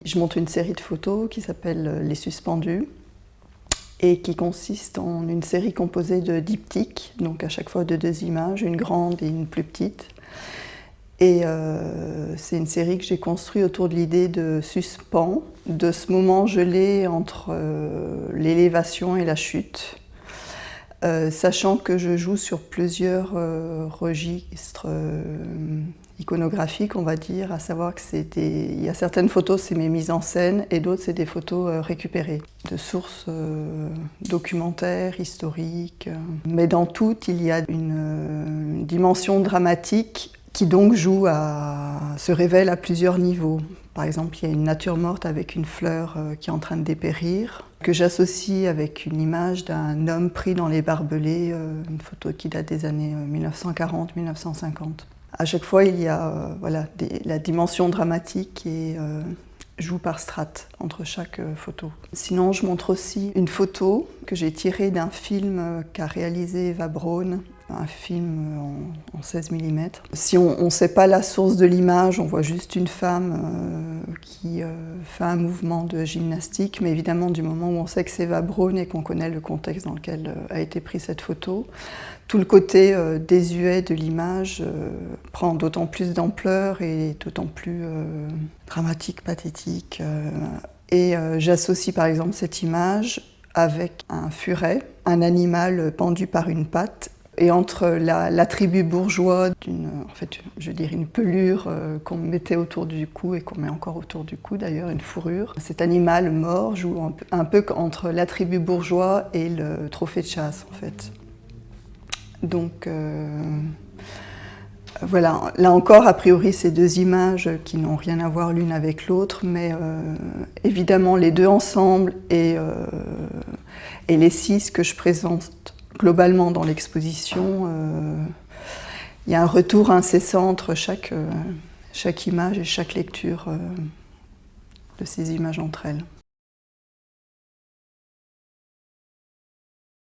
Je montre une série de photos qui s'appelle Les Suspendus et qui consiste en une série composée de diptyques, donc à chaque fois de 2 images, une grande et une plus petite. Et c'est une série que j'ai construite autour de l'idée de suspens, de ce moment gelé entre l'élévation et la chute, sachant que je joue sur plusieurs registres iconographiques, on va dire, à savoir que il y a certaines photos, c'est mes mises en scène, et d'autres, c'est des photos récupérées de sources documentaires, historiques. Mais dans toutes, il y a une dimension dramatique qui donc se révèle à plusieurs niveaux. Par exemple, il y a une nature morte avec une fleur qui est en train de dépérir, que j'associe avec une image d'un homme pris dans les barbelés, une photo qui date des années 1940-1950. À chaque fois, il y a la dimension dramatique qui joue par strates entre chaque photo. Sinon, je montre aussi une photo que j'ai tirée d'un film qu'a réalisé Eva Braun, un film en 16 mm. Si on ne sait pas la source de l'image, on voit juste une femme qui fait un mouvement de gymnastique, mais évidemment, du moment où on sait que c'est Eva Braun et qu'on connaît le contexte dans lequel a été prise cette photo, tout le côté désuet de l'image prend d'autant plus d'ampleur et d'autant plus dramatique, pathétique. Et j'associe par exemple cette image avec un furet, un animal pendu par une patte, et entre l'attribut bourgeois une pelure qu'on mettait autour du cou et qu'on met encore autour du cou d'ailleurs, une fourrure. Cet animal mort joue un peu entre l'attribut bourgeois et le trophée de chasse en fait. Donc voilà, là encore, a priori, c'est 2 images qui n'ont rien à voir l'une avec l'autre, mais évidemment, les deux ensemble et les 6 que je présente globalement dans l'exposition, il y a un retour incessant entre chaque image et chaque lecture de ces images entre elles.